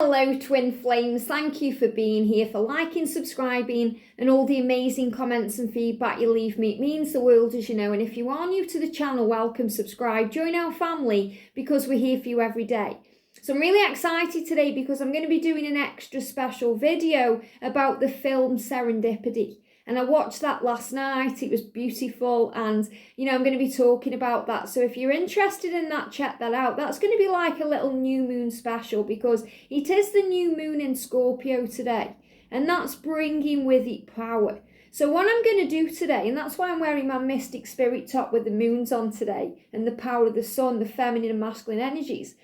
Hello twin flames, thank you for being here, for liking, subscribing and all the amazing comments and feedback you leave me. It means the world, as you know, and if you are new to the channel, welcome, subscribe, join our family because we're here for you every day. So I'm really excited today because I'm going to be doing an extra special video about the film Serendipity. And I watched that last night, it was beautiful, and I'm going to be talking about that. So if you're interested in that, check that out. That's going to be like a little new moon special because it is the new moon in Scorpio today, and that's bringing with it power. So what I'm going to do today, and that's why I'm wearing my mystic spirit top with the moons on today, and the power of the sun, the feminine and masculine energies,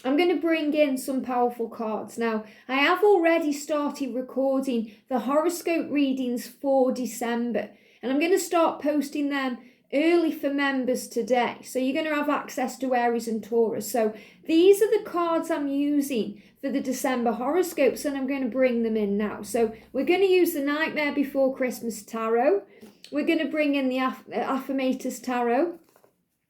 I'm going to bring in some powerful cards. Now, I have already started recording the horoscope readings for December, and I'm going to start posting them early for members today. So you're going to have access to Aries and Taurus. So these are the cards I'm using for the December horoscopes, and I'm going to bring them in now. So we're going to use the Nightmare Before Christmas Tarot. We're going to bring in the Affirmators Tarot.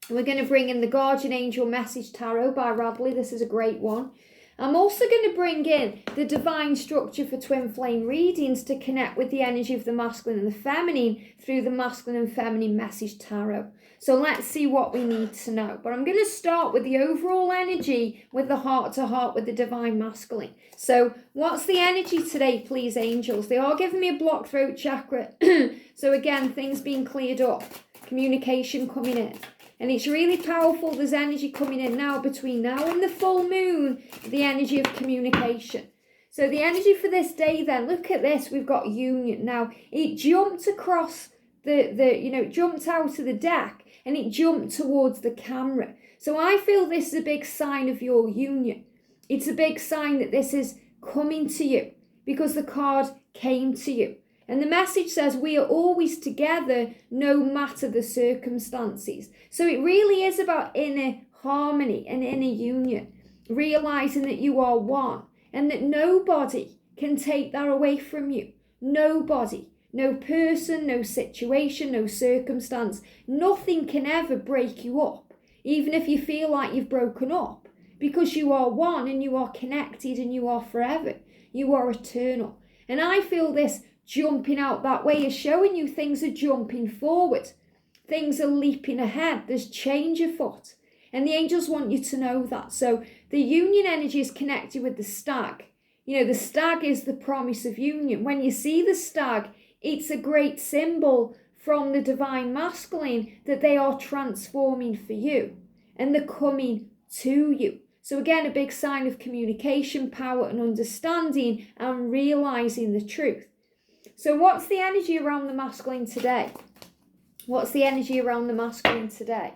We're going to bring in the Guardian Angel Message Tarot by Radleigh. This is a great one. I'm also going to bring in the Divine Structure for Twin Flame readings to connect with the energy of the masculine and the feminine through the Masculine and Feminine Message Tarot. So let's see what we need to know. But I'm going to start with the overall energy with the heart-to-heart with the Divine Masculine. So what's the energy today, please, angels? They are giving me a blocked throat chakra. So again, things being cleared up. Communication coming in. And it's really powerful. There's energy coming in now between now and the full moon, the energy of communication. So the energy for this day then, look at this, we've got union. Now, it jumped across it jumped out of the deck and it jumped towards the camera. So I feel this is a big sign of your union. It's a big sign that this is coming to you because the card came to you. And the message says we are always together no matter the circumstances. So it really is about inner harmony and inner union, realizing that you are one and that nobody can take that away from you. Nobody, no person, no situation, no circumstance, nothing can ever break you up, even if you feel like you've broken up, because you are one and you are connected and you are forever. You are eternal. And I feel this jumping out that way is showing you things are jumping forward. Things are leaping ahead. There's change afoot. And the angels want you to know that. So the union energy is connected with the stag. The stag is the promise of union. When you see the stag, it's a great symbol from the Divine Masculine that they are transforming for you. And they're coming to you. So again, a big sign of communication, power and understanding and realizing the truth. So what's the energy around the masculine today? What's the energy around the masculine today?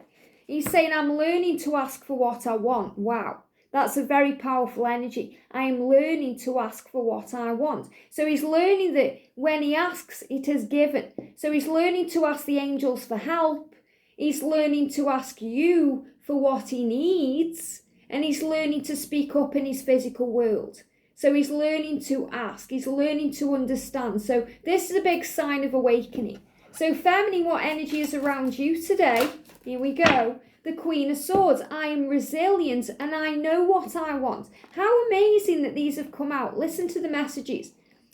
He's saying, I'm learning to ask for what I want. Wow, that's a very powerful energy. I am learning to ask for what I want. So he's learning that when he asks, it is given. So he's learning to ask the angels for help. He's learning to ask you for what he needs. And he's learning to speak up in his physical world. So he's learning to ask, he's learning to understand. So this is a big sign of awakening. So feminine, what energy is around you today? Here we go. The Queen of Swords. I am resilient and I know what I want. How amazing that these have come out. Listen to the messages.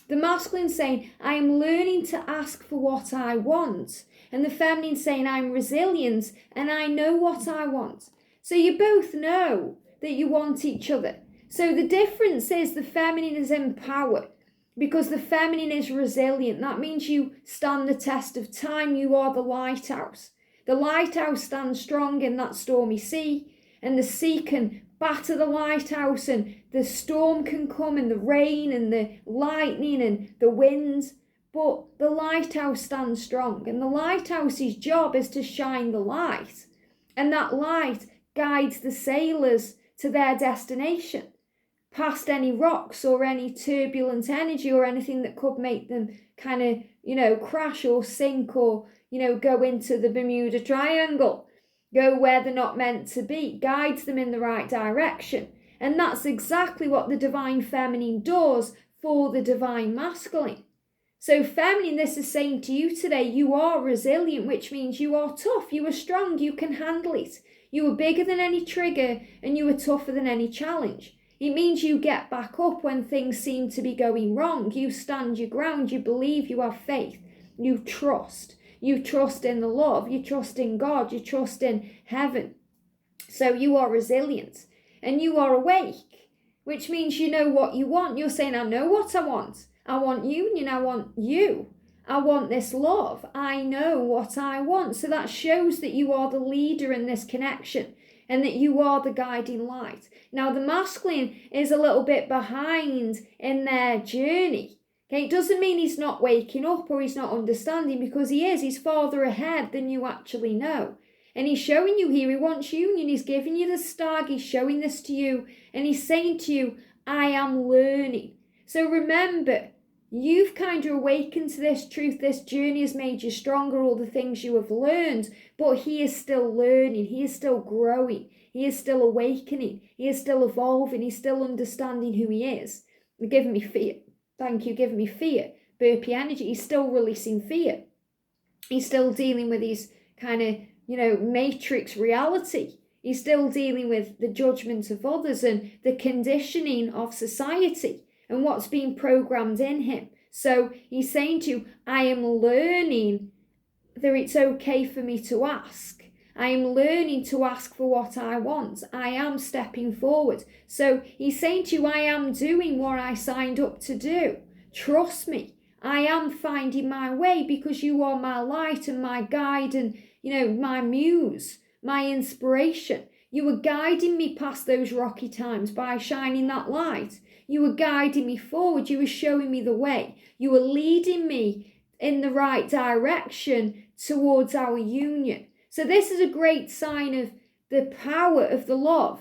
The masculine saying, I am learning to ask for what I want. And the feminine saying, I'm resilient and I know what I want. So you both know that you want each other. So the difference is the feminine is in power because the feminine is resilient. That means you stand the test of time. You are the lighthouse. The lighthouse stands strong in that stormy sea, and the sea can batter the lighthouse, and the storm can come, and the rain and the lightning and the winds. But the lighthouse stands strong, and the lighthouse's job is to shine the light, and that light guides the sailors to their destination, past any rocks or any turbulent energy or anything that could make them kind of, crash or sink or, go into the Bermuda Triangle, go where they're not meant to be, guides them in the right direction. And that's exactly what the Divine Feminine does for the Divine Masculine. So feminine, this is saying to you today, you are resilient, which means you are tough, you are strong, you can handle it. You are bigger than any trigger and you are tougher than any challenge. It means you get back up when things seem to be going wrong. You stand your ground. You believe, you have faith. You trust. You trust in the love. You trust in God. You trust in heaven. So you are resilient and you are awake, which means you know what you want. You're saying, I know what I want. I want union. I want you. I want this love. I know what I want. So that shows that you are the leader in this connection and that you are the guiding light. Now, the masculine is a little bit behind in their journey. Okay, it doesn't mean he's not waking up or he's not understanding, because he is. He's farther ahead than you actually know. And he's showing you here, he wants union. He's giving you the stag. He's showing this to you. And he's saying to you, I am learning. So remember, you've kind of awakened to this truth. This journey has made you stronger, all the things you have learned. But he is still learning. He is still growing. He is still awakening. He is still evolving. He's still understanding who he is. You're giving me fear. Thank you, giving me fear. Burpee energy. He's still releasing fear. He's still dealing with his kind of, matrix reality. He's still dealing with the judgment of others and the conditioning of society and what's being programmed in him. So he's saying to you, I am learning that it's okay for me to ask. I am learning to ask for what I want. I am stepping forward. So he's saying to you, I am doing what I signed up to do. Trust me. I am finding my way because you are my light and my guide and, my muse, my inspiration. You were guiding me past those rocky times by shining that light. You were guiding me forward. You were showing me the way. You were leading me in the right direction towards our union. So this is a great sign of the power of the love.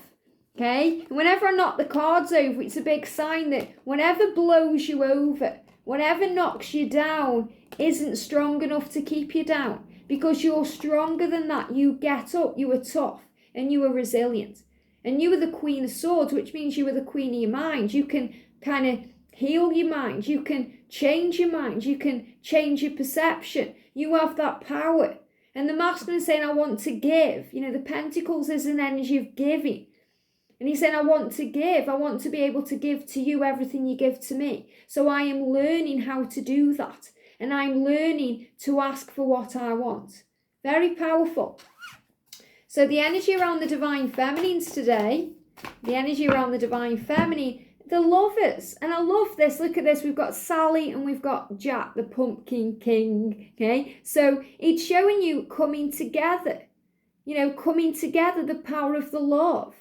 Okay? And whenever I knock the cards over, it's a big sign that whatever blows you over, whatever knocks you down, isn't strong enough to keep you down. Because you're stronger than that. You get up, you are tough, and you are resilient. And you are the Queen of Swords, which means you are the queen of your mind. You can kind of heal your mind. You can change your mind. You can change your perception. You have that power. And the masculine is saying, I want to give. The Pentacles is an energy of giving. And he's saying, I want to give. I want to be able to give to you everything you give to me. So I am learning how to do that. And I'm learning to ask for what I want. Very powerful. So the energy around the Divine Feminines today, the lovers. And I love this. Look at this. We've got Sally and we've got Jack, the Pumpkin King. Okay. So it's showing you coming together. Coming together, the power of the love,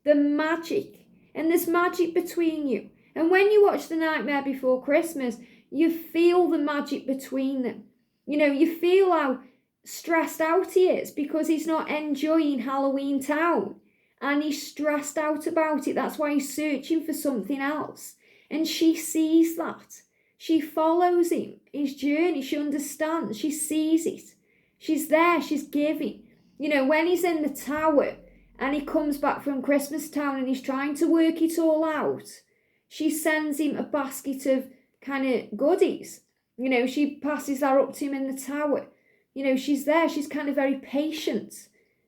the magic. And there's magic between you. And when you watch The Nightmare Before Christmas, you feel the magic between them. You feel how stressed out he is because he's not enjoying Halloween Town. And he's stressed out about it. That's why he's searching for something else. And she sees that. She follows him, his journey. She understands. She sees it. She's there. She's giving. When he's in the tower and he comes back from Christmas Town and he's trying to work it all out, she sends him a basket of kind of goodies. She passes that up to him in the tower. She's there. She's kind of very patient.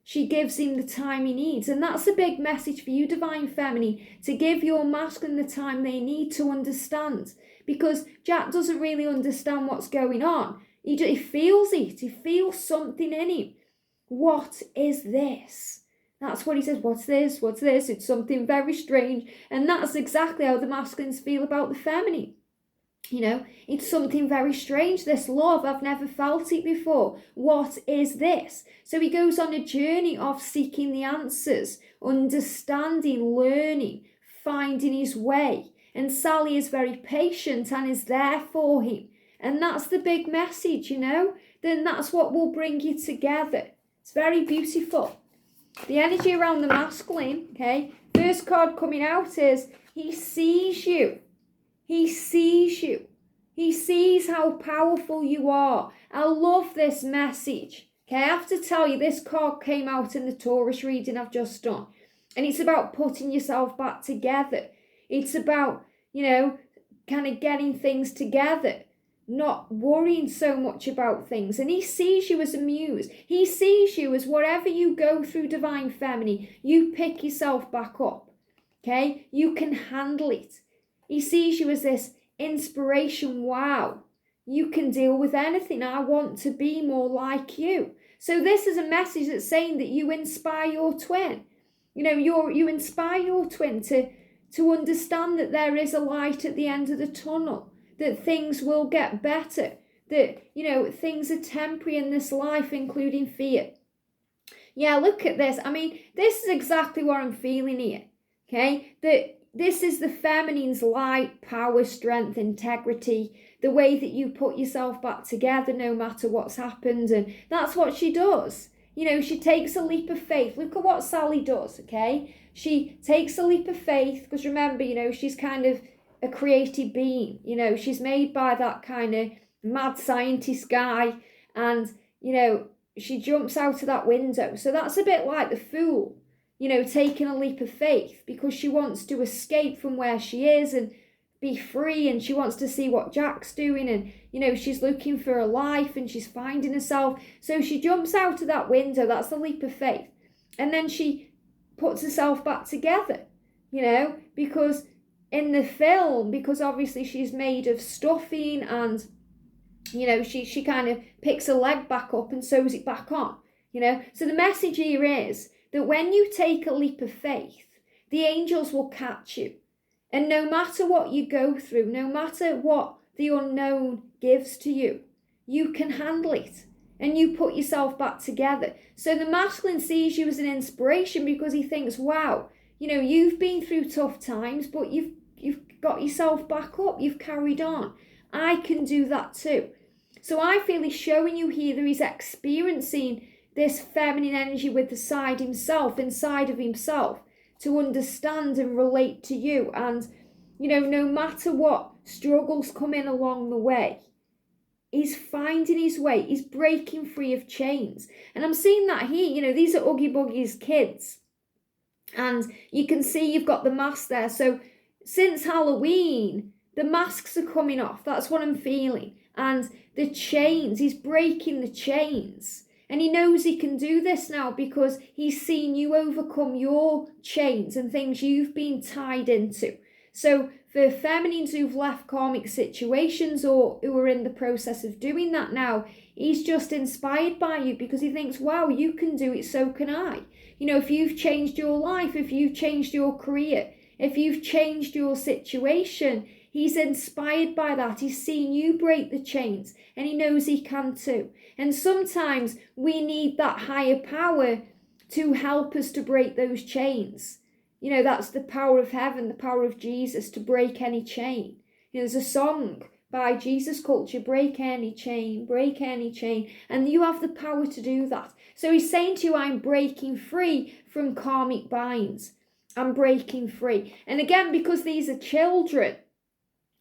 She gives him the time he needs. And that's a big message for you, Divine Feminine, to give your masculine the time they need to understand. Because Jack doesn't really understand what's going on. He feels it. He feels something in him. What is this? That's what he says. What's this? What's this? It's something very strange. And that's exactly how the masculines feel about the feminine. It's something very strange. This love, I've never felt it before. What is this? So he goes on a journey of seeking the answers, understanding, learning, finding his way. And Sally is very patient and is there for him. And that's the big message, Then that's what will bring you together. It's very beautiful. The energy around the masculine, okay? First card coming out is he sees you. He sees you. He sees how powerful you are. I love this message. Okay, I have to tell you, this card came out in the Taurus reading I've just done. And it's about putting yourself back together. It's about, kind of getting things together. Not worrying so much about things. And he sees you as a muse. He sees you as whatever you go through, Divine Feminine, you pick yourself back up. Okay, you can handle it. He sees you as this inspiration. Wow, you can deal with anything. I want to be more like you. So this is a message that's saying that you inspire your twin. You inspire your twin to understand that there is a light at the end of the tunnel, that things will get better, that, things are temporary in this life, including fear. Yeah, look at this. I mean, this is exactly what I'm feeling here. Okay, that this is the feminine's light, power, strength, integrity, the way that you put yourself back together no matter what's happened. And that's what she does. She takes a leap of faith. Look at what Sally does, okay? She takes a leap of faith because remember, she's kind of a creative being. She's made by that kind of mad scientist guy, and, she jumps out of that window. So that's a bit like the fool, taking a leap of faith because she wants to escape from where she is and be free, and she wants to see what Jack's doing, and, she's looking for a life and she's finding herself. So she jumps out of that window. That's the leap of faith. And then she puts herself back together, because in the film, because obviously she's made of stuffing and, she kind of picks her leg back up and sews it back on, So the message here is that when you take a leap of faith, the angels will catch you. And no matter what you go through, no matter what the unknown gives to you, you can handle it and you put yourself back together. So the masculine sees you as an inspiration because he thinks, wow, you've been through tough times, but you've got yourself back up, you've carried on. I can do that too. So I feel he's showing you here that he's experiencing this feminine energy with the side himself, inside of himself, to understand and relate to you. And, no matter what struggles come in along the way, he's finding his way. He's breaking free of chains. And I'm seeing that here. These are Oogie Boogie's kids. And you can see you've got the mask there. So since Halloween, the masks are coming off. That's what I'm feeling. And the chains, he's breaking the chains. And he knows he can do this now because he's seen you overcome your chains and things you've been tied into. So for feminines who've left karmic situations or who are in the process of doing that now, he's just inspired by you because he thinks, wow, you can do it, so can I. If you've changed your life, if you've changed your career, if you've changed your situation, he's inspired by that. He's seen you break the chains and he knows he can too. And sometimes we need that higher power to help us to break those chains. That's the power of heaven, the power of Jesus to break any chain. There's a song by Jesus Culture, break any chain, break any chain. And you have the power to do that. So he's saying to you, I'm breaking free from karmic binds. I'm breaking free. And again, because these are children,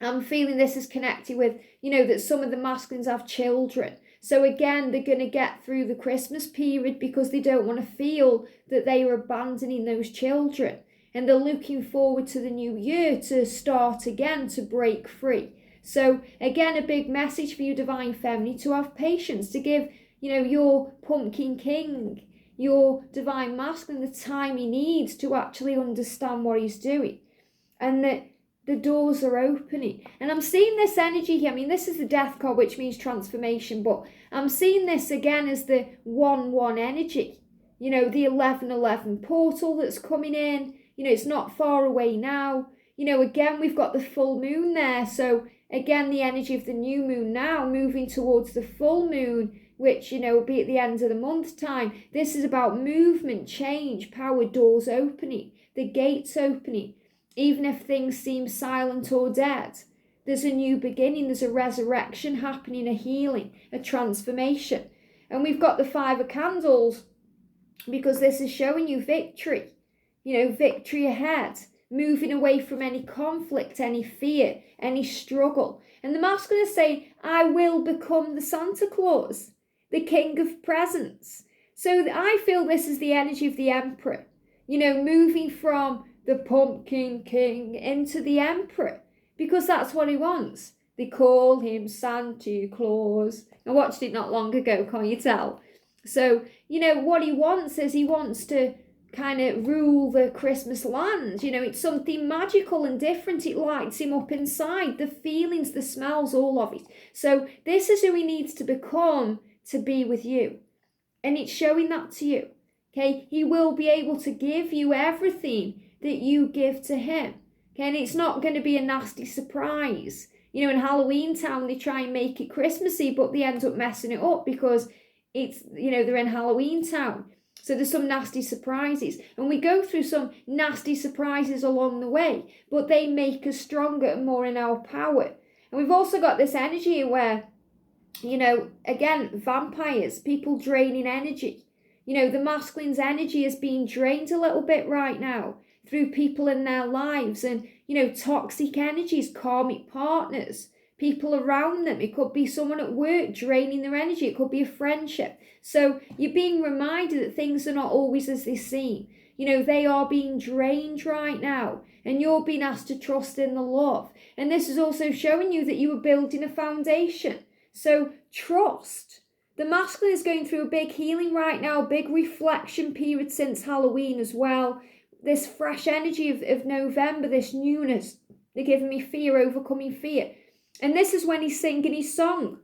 I'm feeling this is connected with, that some of the masculines have children. So again, they're going to get through the Christmas period because they don't want to feel that they are abandoning those children. And they're looking forward to the new year to start again, to break free. So again, a big message for you, Divine Feminine, to have patience, to give, your Pumpkin King, your Divine Masculine, the time he needs to actually understand what he's doing. And that the doors are opening. And I'm seeing this energy here. I mean, this is the Death card, which means transformation, but I'm seeing this again as the 1-1 energy. The 11-11 portal that's coming in. It's not far away now. Again, we've got the full moon there. So again, the energy of the new moon now moving towards the full moon, which, will be at the end of the month time. This is about movement, change, power, doors opening, the gates opening. Even if things seem silent or dead, there's a new beginning, there's a resurrection happening, a healing, a transformation. And we've got the 5 of Candles because this is showing you victory, victory ahead, moving away from any conflict, any fear, any struggle. And the masculine is saying, I will become the Santa Claus, the king of presents. So I feel this is the energy of the Emperor, moving from the Pumpkin King into the Emperor, because that's what he wants. They call him Santa Claus. I watched it not long ago, can't you tell? So, what he wants is he wants to kind of rule the Christmas land. You know, it's something magical and different. It lights him up inside, the feelings, the smells, all of it. So this is who he needs to become to be with you. And it's showing that to you. Okay, he will be able to give you everything that you give to him. Okay, and it's not going to be a nasty surprise. You know, in Halloween Town, they try and make it Christmassy, but they end up messing it up because it's, you know, they're in Halloween Town. So there's some nasty surprises. And we go through some nasty surprises along the way, but they make us stronger and more in our power. And we've also got this energy where, you know, again, vampires, people draining energy. You know, the masculine's energy is being drained a little bit right now through people in their lives and, you know, toxic energies, karmic partners, people around them. It could be someone at work draining their energy. It could be a friendship. So you're being reminded that things are not always as they seem. You know, they are being drained right now, and you're being asked to trust in the love. And this is also showing you that you are building a foundation. So trust. The masculine is going through a big healing right now, big reflection period since Halloween as well. This fresh energy of November, this newness, they're giving me fear, overcoming fear. And this is when he's singing his song.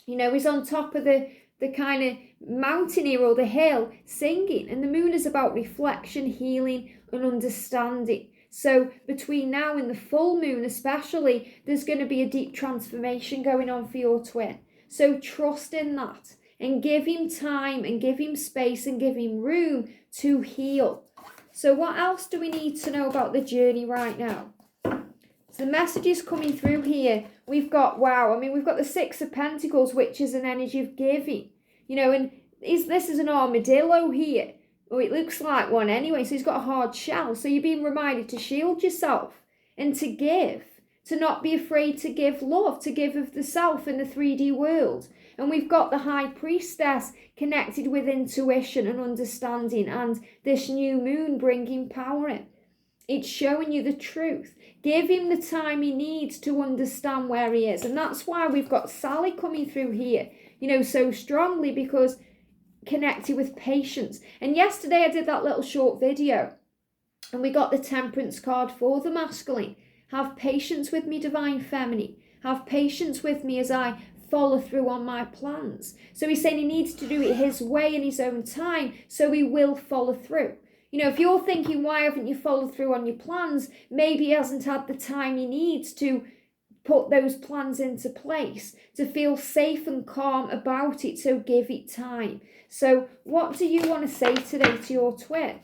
You know, he's on top of the kind of mountain here or the hill singing. And the moon is about reflection, healing and understanding. So between now and the full moon especially, there's going to be a deep transformation going on for your twin. So trust in that and give him time and give him space and give him room to heal. So what else do we need to know about the journey right now? So the messages coming through here, we've got, wow, I mean, we've got the Six of Pentacles, which is an energy of giving. You know, and this is an armadillo here. Or it looks like one anyway, so he's got a hard shell. So you're being reminded to shield yourself and to give. To not be afraid to give love, to give of the self in the 3D world. And we've got the High Priestess connected with intuition and understanding, and this new moon bringing power in. It's showing you the truth. Give him the time he needs to understand where he is. And that's why we've got Sally coming through here, you know, so strongly, because connected with patience. And yesterday I did that little short video and we got the Temperance card for the masculine. Have patience with me, Divine Feminine. Have patience with me as I follow through on my plans. So he's saying he needs to do it his way in his own time, so he will follow through. You know, if you're thinking, why haven't you followed through on your plans? Maybe he hasn't had the time he needs to put those plans into place, to feel safe and calm about it, so give it time. So what do you want to say today to your twin?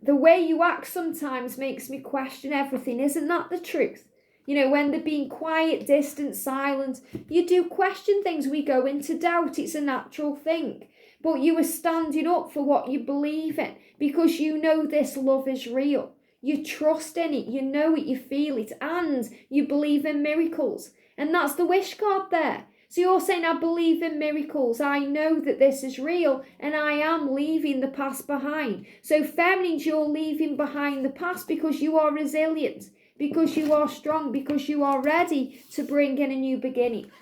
The way you act sometimes makes me question everything. Isn't that the truth? You know, when they're being quiet, distant, silent, you do question things. We go into doubt. It's a natural thing. But you are standing up for what you believe in because you know this love is real. You trust in it. You know it. You feel it. And you believe in miracles. And that's the wish card there. So you're saying, I believe in miracles. I know that this is real and I am leaving the past behind. So feminines, you're leaving behind the past because you are resilient, because you are strong, because you are ready to bring in a new beginning.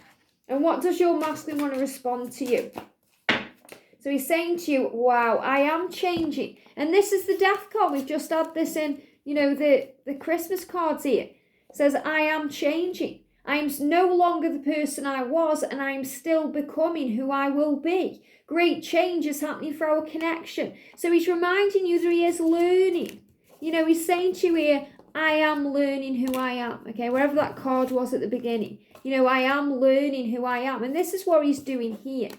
And what does your masculine want to respond to you? So he's saying to you, wow, I am changing. And this is the Death card. We've just had this in, you know, the Christmas cards here. It says, I am changing. I am no longer the person I was, and I am still becoming who I will be. Great change is happening for our connection. So he's reminding you that he is learning. You know, he's saying to you here, I am learning who I am. Okay, wherever that card was at the beginning. You know, I am learning who I am. And this is what he's doing here.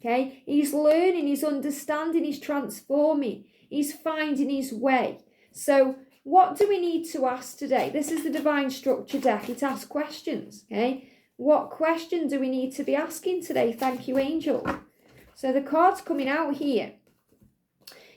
Okay, he's learning, he's understanding, he's transforming. He's finding his way. So what do we need to ask today? This is the Divine Structure deck. It asks questions, okay? What question do we need to be asking today? Thank you, Angel. So the card's coming out here.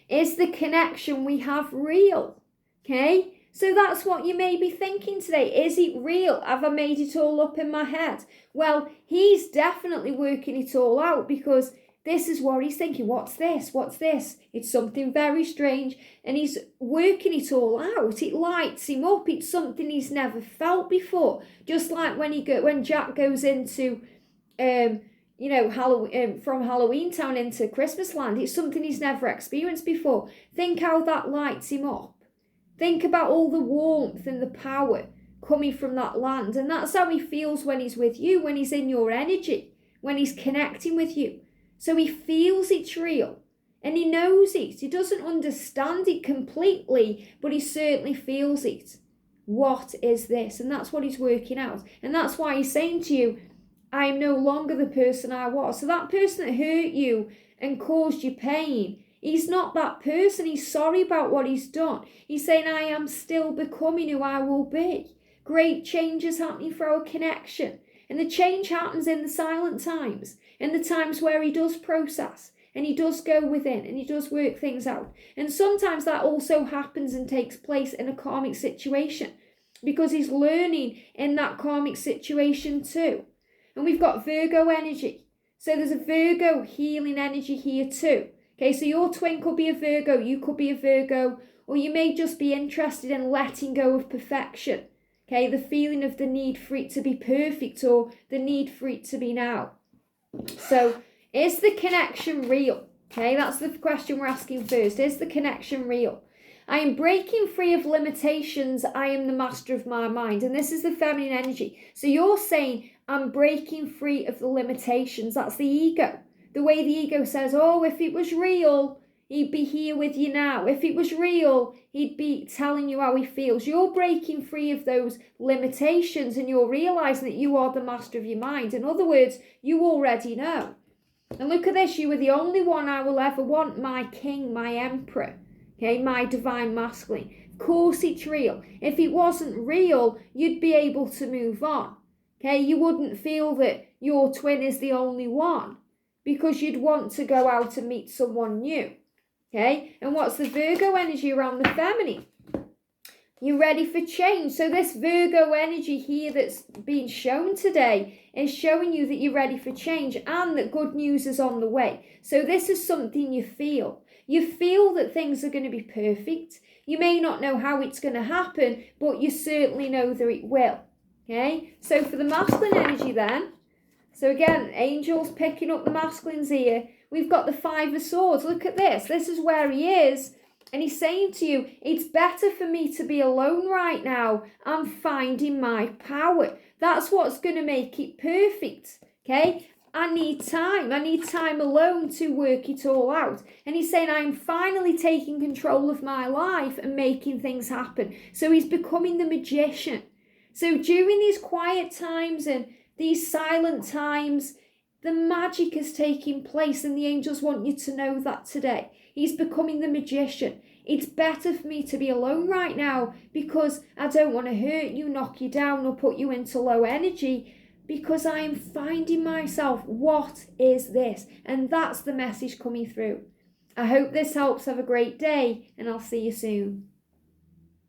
Is the connection we have real? Okay? So that's what you may be thinking today. Is it real? Have I made it all up in my head? Well, he's definitely working it all out because this is what he's thinking. What's this? What's this? It's something very strange. And he's working it all out. It lights him up. It's something he's never felt before. Just like when Jack goes into, from Halloween Town into Christmas Land. It's something he's never experienced before. Think how that lights him up. Think about all the warmth and the power coming from that land. And that's how he feels when he's with you, when he's in your energy, when he's connecting with you. So he feels it's real and he knows it. He doesn't understand it completely, but he certainly feels it. What is this? And that's what he's working out. And that's why he's saying to you, I am no longer the person I was. So that person that hurt you and caused you pain, he's not that person. He's sorry about what he's done. He's saying, I am still becoming who I will be. Great change is happening for our connection. And the change happens in the silent times, in the times where he does process and he does go within and he does work things out. And sometimes that also happens and takes place in a karmic situation because he's learning in that karmic situation too. And we've got Virgo energy. So there's a Virgo healing energy here too. Okay, so your twin could be a Virgo, you could be a Virgo, or you may just be interested in letting go of perfection. Okay, the feeling of the need for it to be perfect or the need for it to be now. So, is the connection real? Okay, that's the question we're asking first. Is the connection real? I am breaking free of limitations. I am the master of my mind. And this is the feminine energy. So you're saying, I'm breaking free of the limitations. That's the ego. The way the ego says, oh, if it was real, he'd be here with you now. If it was real, he'd be telling you how he feels. You're breaking free of those limitations and you're realizing that you are the master of your mind. In other words, you already know. And look at this. You are the only one I will ever want, my king, my emperor. Okay, my divine masculine. Of course it's real. If it wasn't real, you'd be able to move on. Okay, you wouldn't feel that your twin is the only one because you'd want to go out and meet someone new. Okay, and what's the Virgo energy around the feminine? You're ready for change. So this Virgo energy here that's being shown today is showing you that you're ready for change and that good news is on the way. So this is something you feel. You feel that things are going to be perfect. You may not know how it's going to happen, but you certainly know that it will. Okay, so for the masculine energy then, so again, angels picking up the masculines here. We've got the Five of Swords. Look at this. This is where he is. And he's saying to you, it's better for me to be alone right now. I'm finding my power. That's what's going to make it perfect. Okay? I need time. I need time alone to work it all out. And he's saying, I'm finally taking control of my life and making things happen. So he's becoming the magician. So during these quiet times and these silent times, the magic is taking place and the angels want you to know that today. He's becoming the magician. It's better for me to be alone right now because I don't want to hurt you, knock you down or put you into low energy because I am finding myself. What is this? And that's the message coming through. I hope this helps. Have a great day and I'll see you soon.